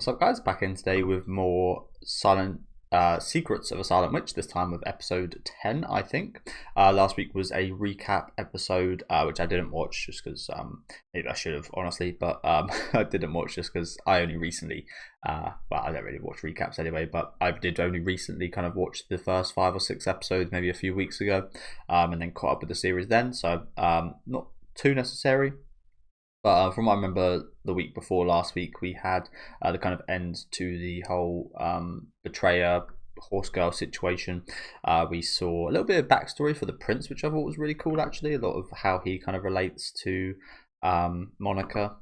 What's up, guys? Back in today with more Secrets of a Silent Witch, this time with episode 10, I think. Last week was a recap episode, which I didn't watch just because maybe I should have, honestly, but I didn't watch just because I only recently, well, I don't really watch recaps anyway, but I did only recently kind of watch the first 5 or 6 episodes maybe a few weeks ago, and then caught up with the series then, so not too necessary. But from what I remember, the week before last week, we had the kind of end to the whole betrayer horse girl situation. We saw a little bit of backstory for the prince, which I thought was really cool, actually. A lot of how he kind of relates to Monica,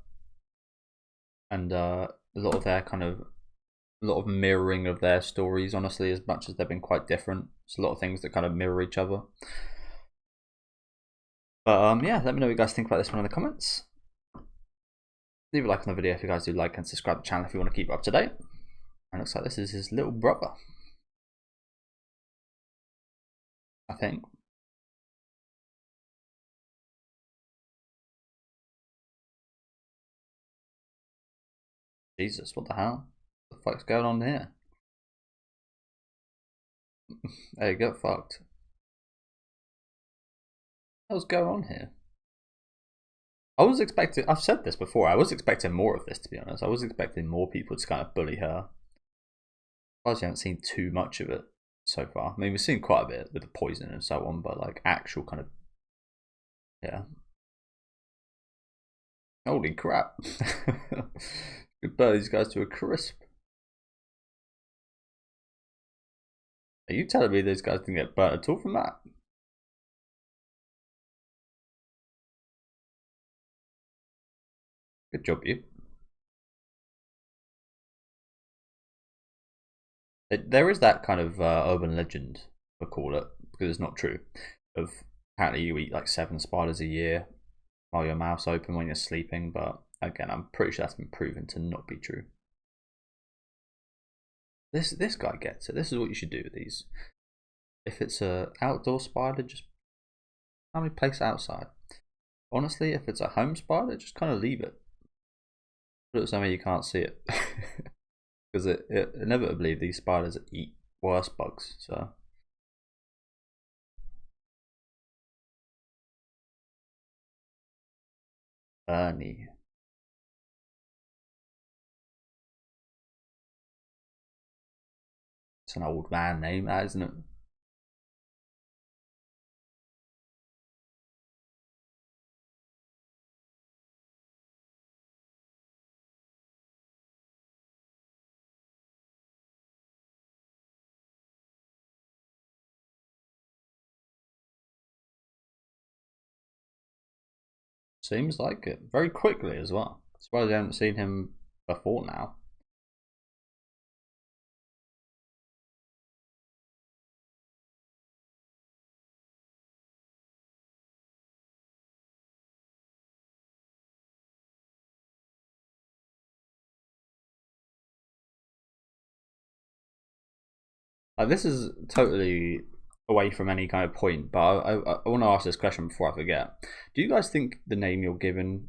and a lot of their kind of mirroring of their stories, honestly, as much as they've been quite different. There's a lot of things that kind of mirror each other. But yeah, let me know what you guys think about this one in the comments. Leave a like on the video if you guys do like, and subscribe to the channel if you want to keep up to date. And it looks like this is his little brother, I think. Jesus, what the hell? What the fuck's going on here? There you go, fucked. What's going on here? I was expecting, I've said this before, I was expecting more of this, to be honest. I was expecting more people to kind of bully her. I actually haven't seen too much of it so far. I mean, we've seen quite a bit with the poison and so on, but like actual kind of, yeah. Holy crap. Could burn these guys to a crisp. Are you telling me these guys didn't get burnt at all from that? Good job, you. There is that kind of urban legend, we'll call it, because it's not true, of apparently you eat like 7 spiders a year while your mouth's open when you're sleeping, but again, I'm pretty sure that's been proven to not be true. This guy gets it. This is what you should do with these. If it's a outdoor spider, just have it place outside. Honestly, if it's a home spider, just kind of leave it. Put it somewhere you can't see it. Because it inevitably these spiders eat worse bugs, so. Ernie. It's an old man name, that, isn't it? Seems like it. Very quickly as well. That's why I haven't seen him before now. This is totally away from any kind of point, but I want to ask this question before I forget. Do you guys think the name you're given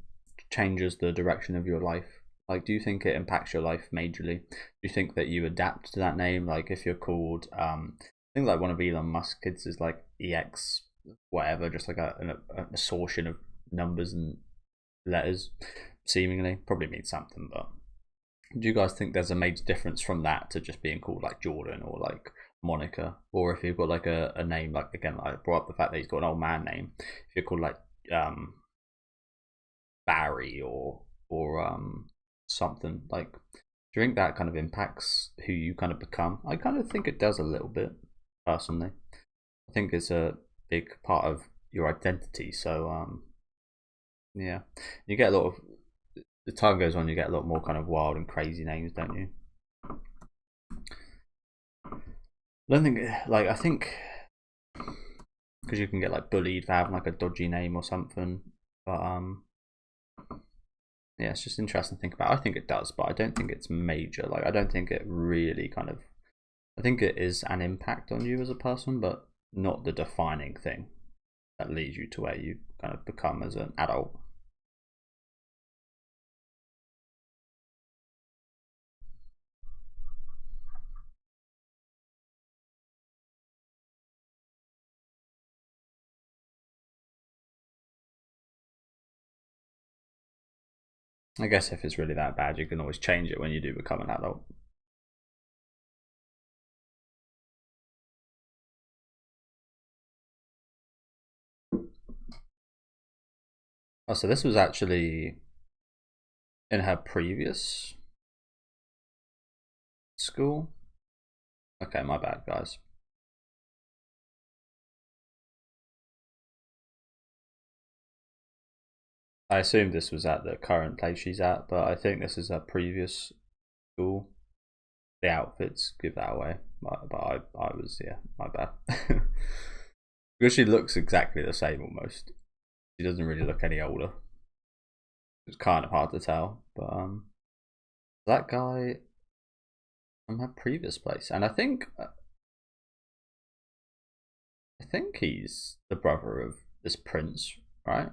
changes the direction of your life? Like, do you think it impacts your life majorly? Do you think that you adapt to that name? Like, if you're called, I think like one of Elon Musk's kids is like EX whatever, just like an assortion of numbers and letters, seemingly. Probably means something, but do you guys think there's a major difference from that to just being called like Jordan or like Monica? Or if you've got like a name, like again, I brought up the fact that he's got an old man name. If you're called like Barry or something, like, do you think that kind of impacts who you kind of become? I kind of think it does a little bit, personally. I think it's a big part of your identity. So yeah, you get a lot of, the time goes on, you get a lot more kind of wild and crazy names, don't you? I don't think, like, I think because you can get like bullied for having like a dodgy name or something, but yeah, it's just interesting to think about. I think it does, but I don't think it's major. Like, I don't think it really kind of, I think it is an impact on you as a person, but not the defining thing that leads you to where you kind of become as an adult. I guess if it's really that bad, you can always change it when you do become an adult. Oh, so this was actually in her previous school? Okay, my bad, guys. I assumed this was at the current place she's at, but I think this is her previous school. The outfits give that away, but I was, yeah, my bad. Because she looks exactly the same almost. She doesn't really look any older. It's kind of hard to tell, but that guy from her previous place, and I think he's the brother of this prince, right?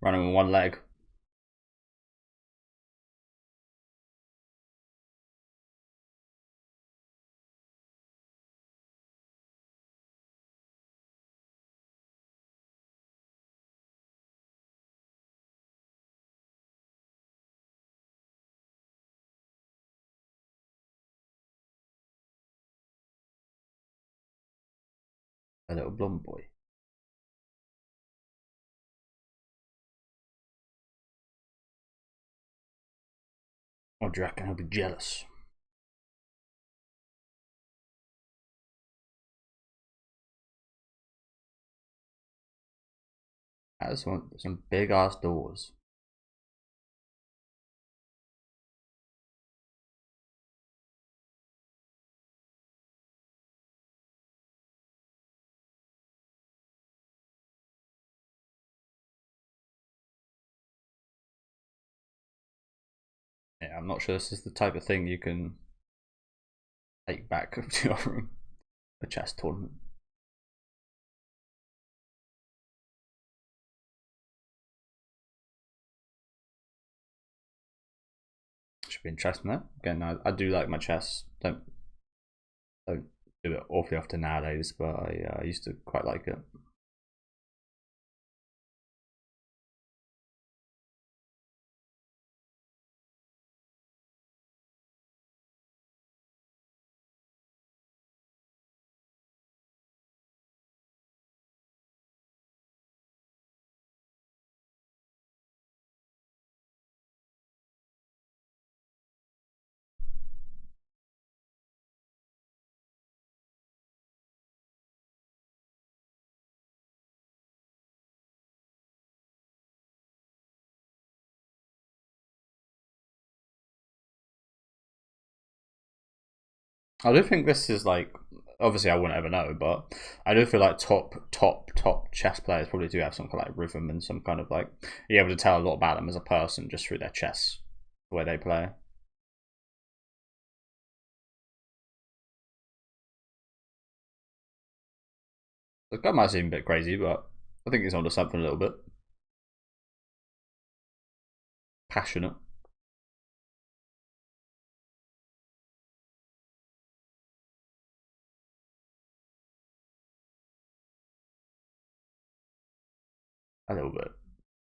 Running with one leg. A little blonde boy. Or do you reckon he'll be jealous? That's some big ass doors. Yeah, I'm not sure this is the type of thing you can take back to your room. A chess tournament. Should be interesting though. Again, I do like my chess. Don't do it awfully often nowadays, but I used to quite like it. I do think this is like, obviously I wouldn't ever know, but I do feel like top chess players probably do have some kind of like rhythm and some kind of like, you're able to tell a lot about them as a person just through their chess, the way they play. The guy might seem a bit crazy, but I think he's onto something a little bit. Passionate. A little bit.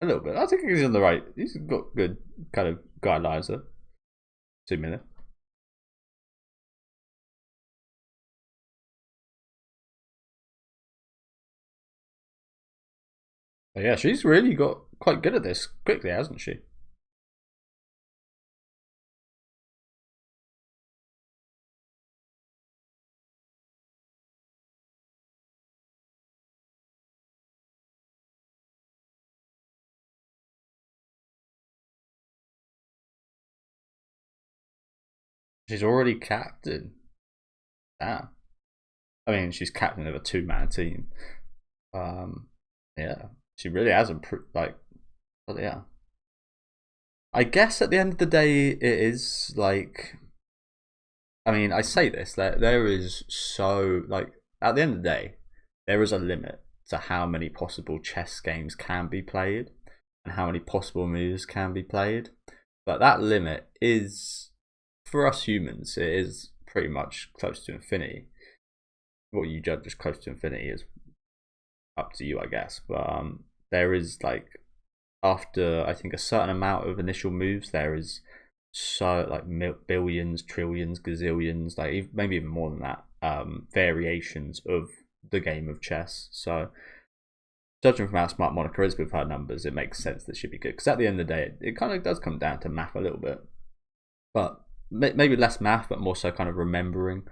A little bit. I think he's on the right. He's got good kind of guidelines there. 2 minutes. But yeah, she's really got quite good at this quickly, hasn't she? She's already captain. Damn. I mean, she's captain of a two-man team. Yeah, she really has improved. Like, but yeah, I guess at the end of the day, it is like. I mean, I say this that there is so like at the end of the day, there is a limit to how many possible chess games can be played and how many possible moves can be played. But that limit is, for us humans, it is pretty much close to infinity. What you judge as close to infinity is up to you, I guess. But there is like after I think a certain amount of initial moves, there is so like billions, trillions, gazillions, like maybe even more than that, variations of the game of chess. So judging from how smart Monica is with her numbers, it makes sense that she'd be good. Because at the end of the day, it kind of does come down to math a little bit, but maybe less math, but more so kind of remembering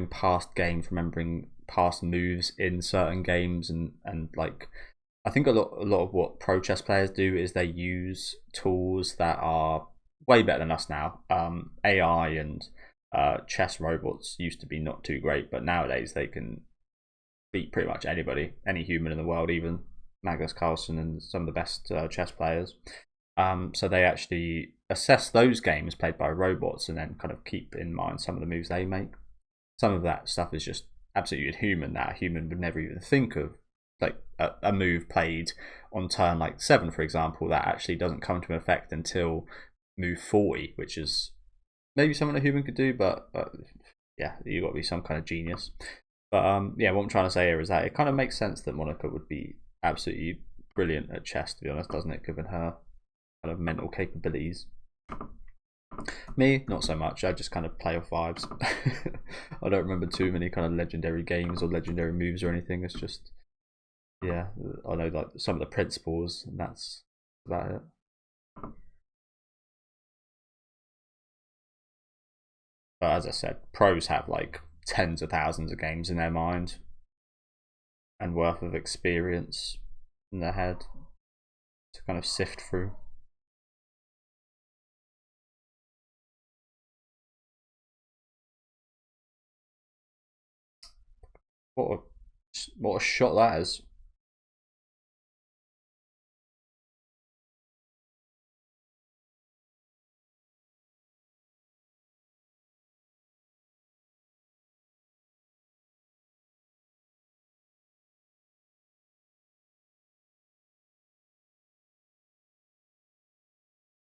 past games, remembering past moves in certain games, and like I think a lot of what pro chess players do is they use tools that are way better than us now. AI and chess robots used to be not too great, but nowadays they can beat pretty much anybody, any human in the world, even Magnus Carlsen and some of the best chess players. So they actually assess those games played by robots and then kind of keep in mind some of the moves they make. Some of that stuff is just absolutely inhuman that a human would never even think of. Like a move played on turn like 7, for example, that actually doesn't come to effect until move 40, which is maybe something a human could do, but yeah, you got to be some kind of genius. But yeah, what I'm trying to say here is that it kind of makes sense that Monica would be absolutely brilliant at chess, to be honest, doesn't it, given her kind of mental capabilities. Me, not so much. I just kind of play off vibes. I don't remember too many kind of legendary games or legendary moves or anything. It's just, yeah, I know like some of the principles, and that's about it. But as I said, pros have like tens of thousands of games in their mind and worth of experience in their head to kind of sift through. What a shot that is.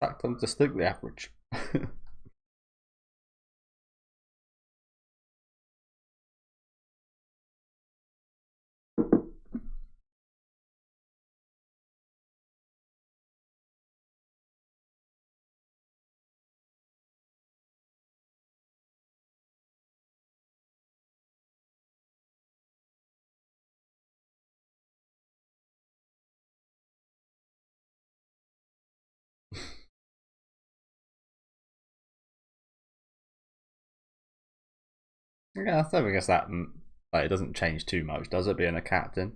That comes distinctly average. Yeah, I don't think it's that. Like, it doesn't change too much, does it? Being a captain.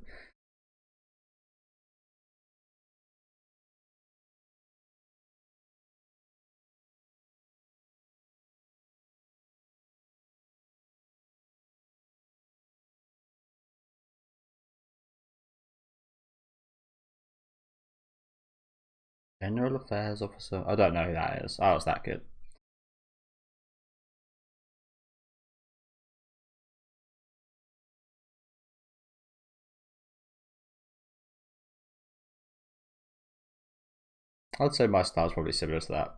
General Affairs Officer. I don't know who that is. Oh, it's that good. I'd say my style's probably similar to that.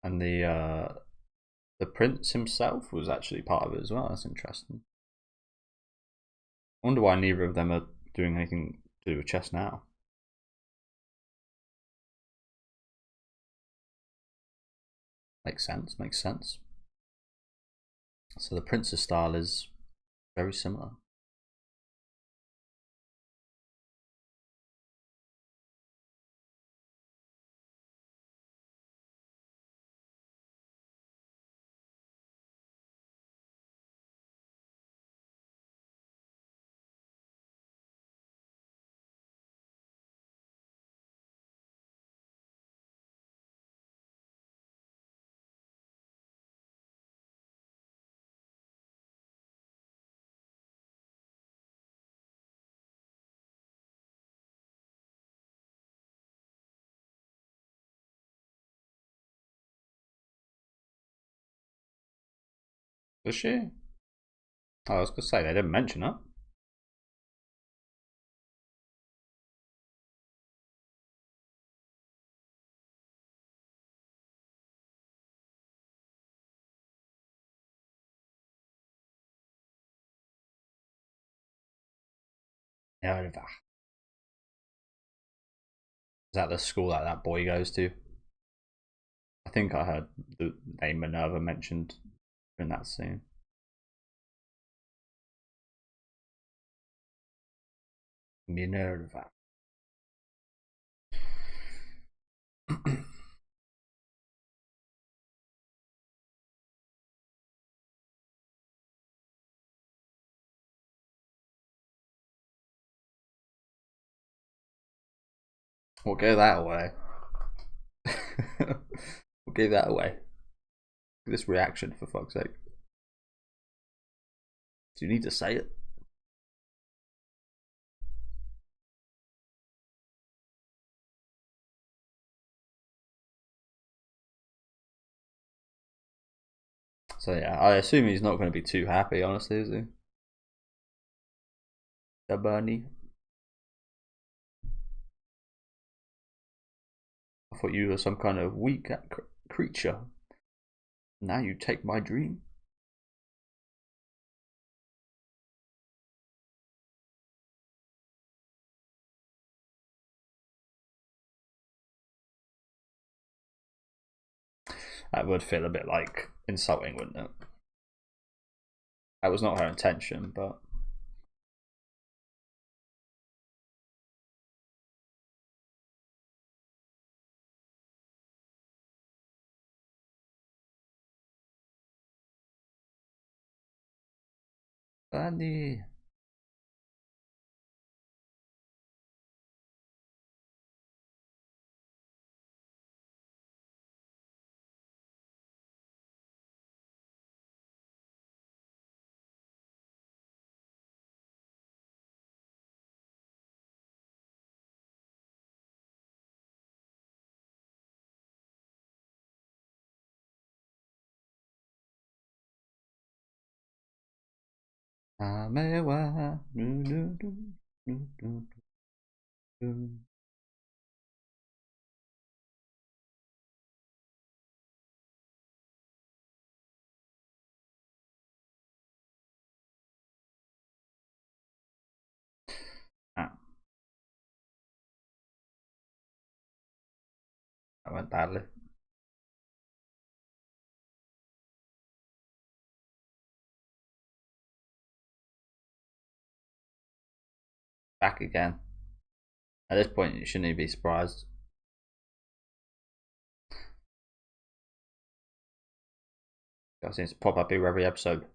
And the prince himself was actually part of it as well. That's interesting. I wonder why neither of them are doing anything to do with chess now. Makes sense. Makes sense. So the prince's style is very similar. Was she? Oh, I was gonna say they didn't mention her. Nerva. Is that the school that boy goes to? I think I heard the name Minerva mentioned in that scene. Minerva. We'll go that away. We'll give that away. This reaction, for fuck's sake. Do you need to say it? So yeah, I assume he's not going to be too happy, honestly, is he? The Bernie. I thought you were some kind of weak creature. Now you take my dream. That would feel a bit like insulting, wouldn't it? That was not her intention, but Andy. That went badly. Back again. At this point, you shouldn't even be surprised. That seems to pop up here every episode.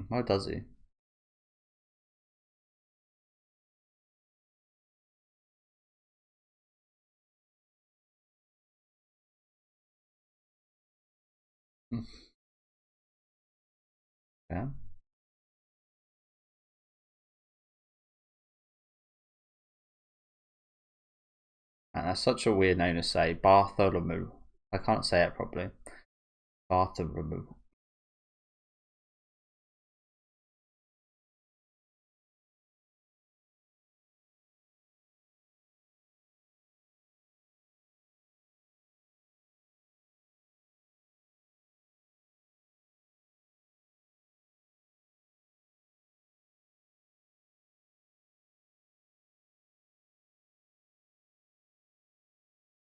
How does he? Yeah. And that's such a weird name to say. Bartholomew. I can't say it properly. Bartholomew.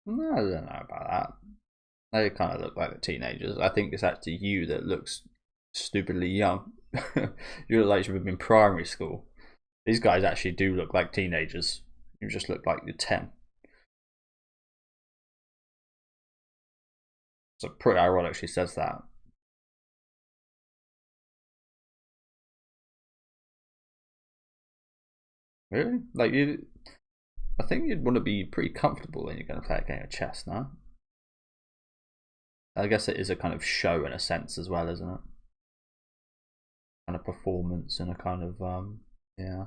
I don't know about that. They kind of look like the teenagers. I think it's actually you that looks stupidly young. You look like you've been in primary school. These guys actually do look like teenagers. You just look like you're 10. So pretty ironic she says that. Really? Like you, I think you'd want to be pretty comfortable when you're going to play a game of chess, no? I guess it is a kind of show in a sense as well, isn't it? Kind of performance and a kind of yeah.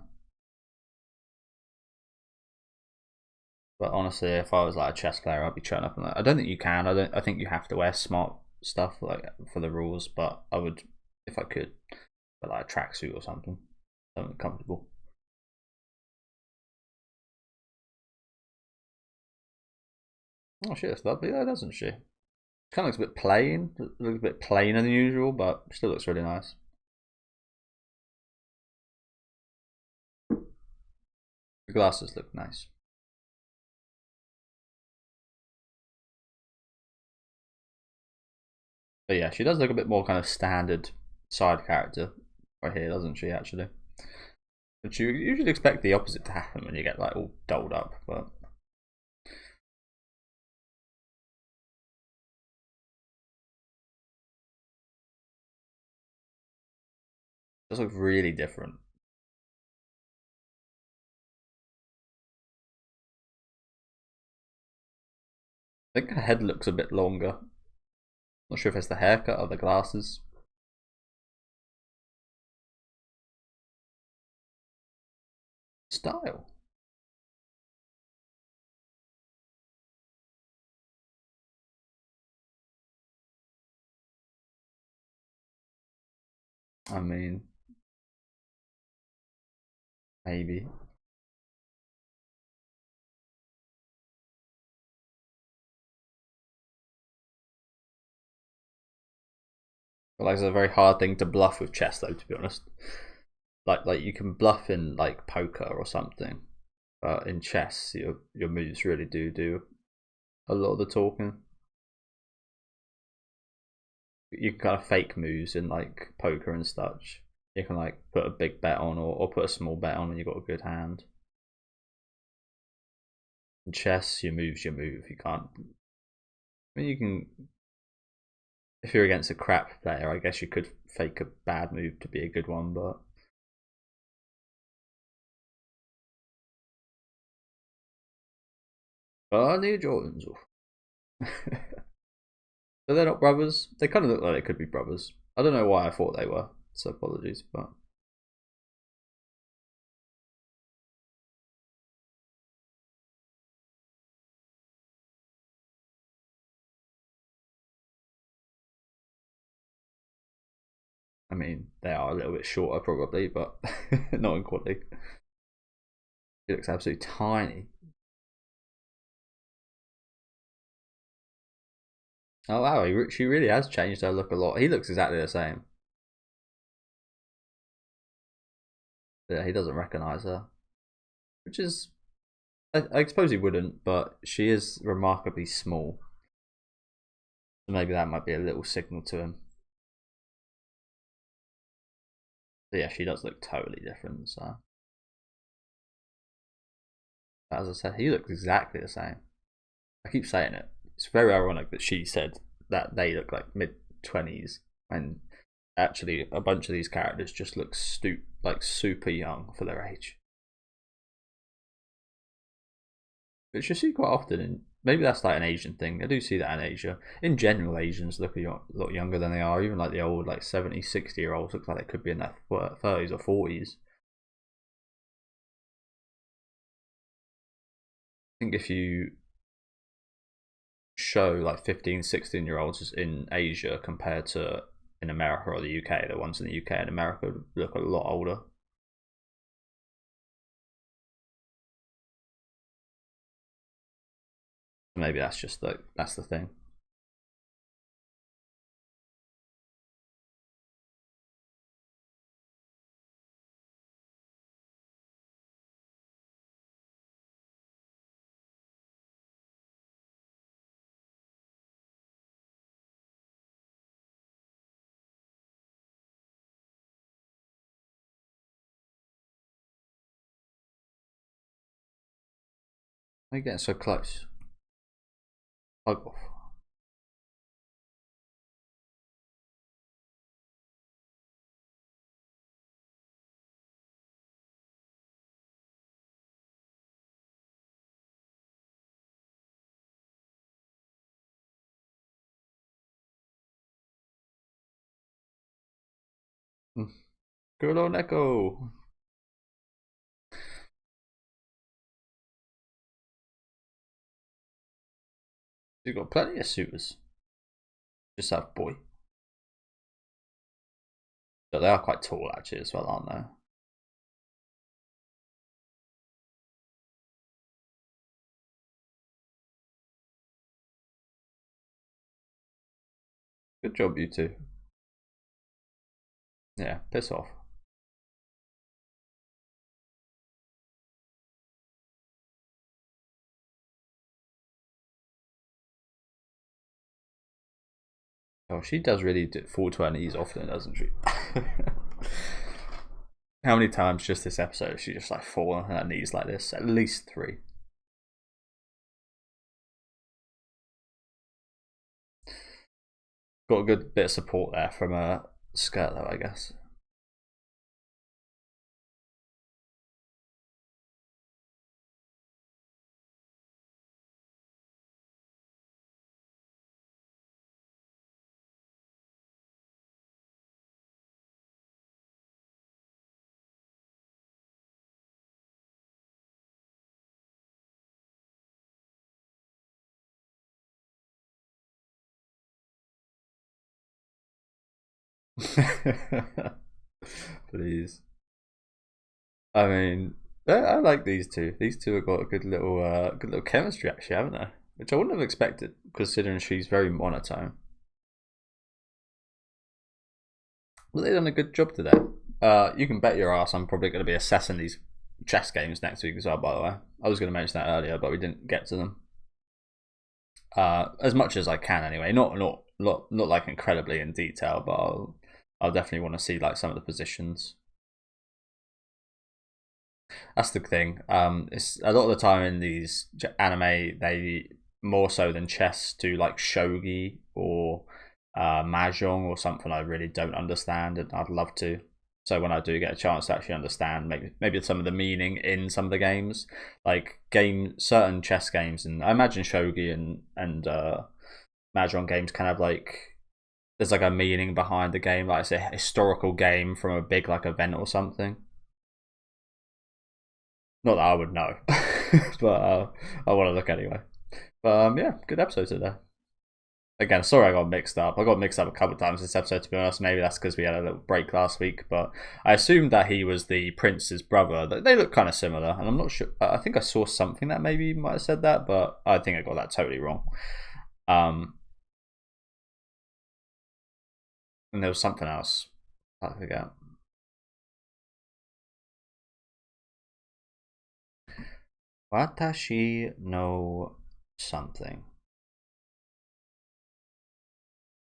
But honestly, if I was like a chess player, I'd be turning up and like, I don't think you can. I think you have to wear smart stuff like for the rules. But I would, if I could, but like a tracksuit or something comfortable. Oh, she looks lovely though, doesn't she? Kind of looks a bit plain. Looks a bit plainer than usual, but still looks really nice. The glasses look nice. But yeah, she does look a bit more kind of standard side character right here, doesn't she? Actually, but you usually expect the opposite to happen when you get like all dolled up, but. It does look really different. I think her head looks a bit longer. Not sure if it's the haircut or the glasses. Style. I mean, maybe. But like, it's a very hard thing to bluff with chess, though. To be honest, like you can bluff in like poker or something, but in chess, your moves really do a lot of the talking. You can kind of fake moves in like poker and such. You can like put a big bet on or put a small bet on when you've got a good hand. In chess, your move's your move. You can't. I mean, you can. If you're against a crap player, I guess you could fake a bad move to be a good one, but. Barney Jordans. So they're not brothers. They kind of look like they could be brothers. I don't know why I thought they were. So apologies, but I mean they are a little bit shorter probably, but not in quality. He looks absolutely tiny. Oh wow, she really has changed her look a lot. He looks exactly the same. Yeah, he doesn't recognise her, which is I suppose he wouldn't, but she is remarkably small. So maybe that might be a little signal to him. But yeah, she does look totally different. So as I said, he looks exactly the same. I keep saying it. It's very ironic that she said that they look like mid-20s, and actually a bunch of these characters just look like super young for their age. Which you see quite often, and maybe that's like an Asian thing. I do see that in Asia. In general, Asians look a lot younger than they are. Even like the old, like 70, 60 year olds look like they could be in their 30s or 40s. I think if you show like 15, 16 year olds in Asia compared to in America or the UK, the ones in the UK and America look a lot older. Maybe that's just like that's the thing. They're getting so close. Hug off. Good old Neko. You've got plenty of suitors. Just that boy. But they are quite tall actually as well, aren't they? Good job, you two. Yeah, piss off. Oh, she does really fall to her knees often, doesn't she? How many times just this episode she just like fall on her knees like this? At least 3. Got a good bit of support there from a skirt though, I guess. Please. I mean, I like these two. These two have got a good little chemistry actually, haven't they? Which I wouldn't have expected, considering she's very monotone. Well, they've done a good job today. You can bet your ass I'm probably going to be assessing these chess games next week as well. By the way, I was going to mention that earlier, but we didn't get to them. As much as I can anyway. Not like incredibly in detail, but I'll definitely want to see like some of the positions. That's the thing. It's a lot of the time in these anime, they more so than chess do like shogi or mahjong or something I really don't understand, and I'd love to. So when I do get a chance to actually understand maybe some of the meaning in some of the games, like certain chess games, and I imagine shogi and mahjong games kind of like there's like a meaning behind the game, like it's a historical game from a big like event or something. Not that I would know, but I want to look anyway. But yeah, good episode today. Again, sorry I got mixed up. I got mixed up a couple of times this episode, to be honest. Maybe that's because we had a little break last week, but I assumed that he was the prince's brother. They look kind of similar, and I'm not sure. I think I saw something that maybe might have said that, but I think I got that totally wrong. And there was something else. I forget. Watashi no something.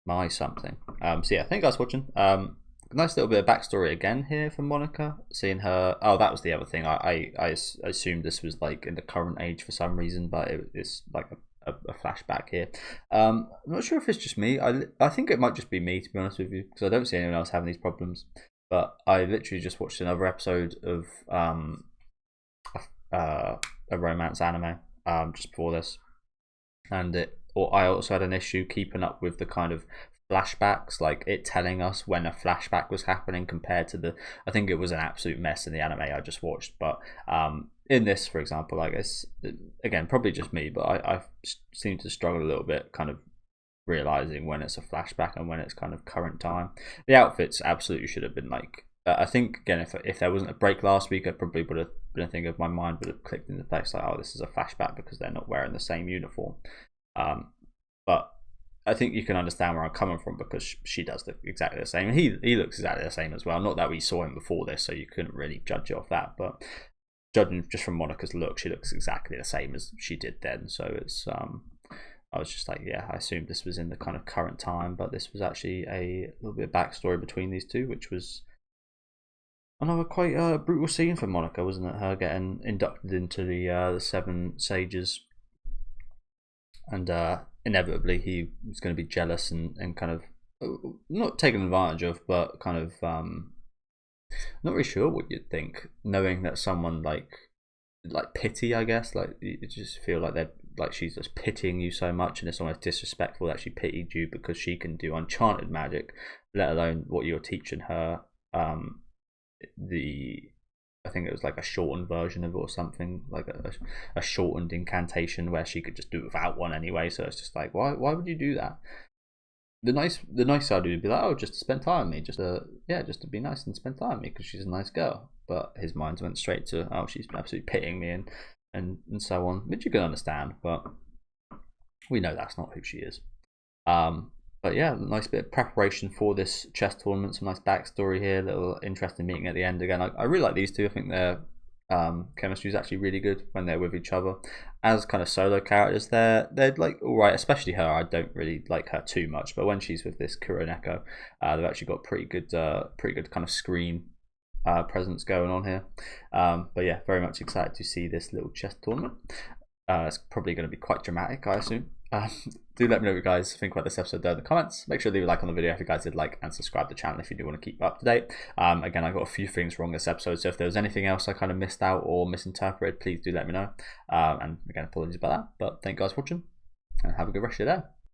My something. So yeah, thank you guys for watching. Nice little bit of backstory again here for Monica. Seeing her. Oh, that was the other thing. I assumed this was like in the current age for some reason, but it's like a flashback here. I'm not sure if it's just me. I think it might just be me, to be honest with you, because I don't see anyone else having these problems. But I literally just watched another episode of a romance anime just before this, and I also had an issue keeping up with the kind of flashbacks, like it telling us when a flashback was happening compared to I think it was an absolute mess in the anime I just watched, but in this, for example, I guess again probably just me, but I seem to struggle a little bit kind of realizing when it's a flashback and when it's kind of current time. The outfits absolutely should have been like I think again, if there wasn't a break last week, I probably would have been a thing of my mind would have clicked into place like, oh, this is a flashback because they're not wearing the same uniform. But I think you can understand where I'm coming from because she does look exactly the same. He looks exactly the same as well. Not that we saw him before this, so you couldn't really judge it off that. But judging just from Monica's look, she looks exactly the same as she did then. So it's I was just like, yeah, I assumed this was in the kind of current time, but this was actually a little bit of backstory between these two, which was another quite brutal scene for Monica, wasn't it? Her getting inducted into the 7 sages, and inevitably he was going to be jealous and kind of not taken advantage of, but kind of not really sure what you'd think, knowing that someone like pity, I guess, like you just feel like they're like she's just pitying you so much, and it's almost disrespectful that she pitied you because she can do enchanted magic, let alone what you're teaching her I think it was like a shortened version of it or something, like a shortened incantation where she could just do it without one anyway. So it's just like, why would you do that? The nice side would be like, oh, just to spend time with me, just to be nice and spend time with me because she's a nice girl. But his mind went straight to, oh, she's absolutely pitying me and so on, which you can understand, but we know that's not who she is. But yeah, nice bit of preparation for this chess tournament. Some nice backstory here. Little interesting meeting at the end again. I really like these two. I think their chemistry is actually really good when they're with each other. As kind of solo characters, they're like all right. Especially her. I don't really like her too much, but when she's with this Kuroneko, they've actually got pretty good kind of screen presence going on here. But yeah, very much excited to see this little chess tournament. It's probably going to be quite dramatic, I assume. Do let me know what you guys think about this episode down in the comments. Make sure to leave a like on the video if you guys did like, and subscribe to the channel if you do want to keep up to date. Again, I got a few things wrong this episode, so if there was anything else I kind of missed out or misinterpreted, please do let me know. And again, apologies about that. But thank you guys for watching, and have a good rest of your day.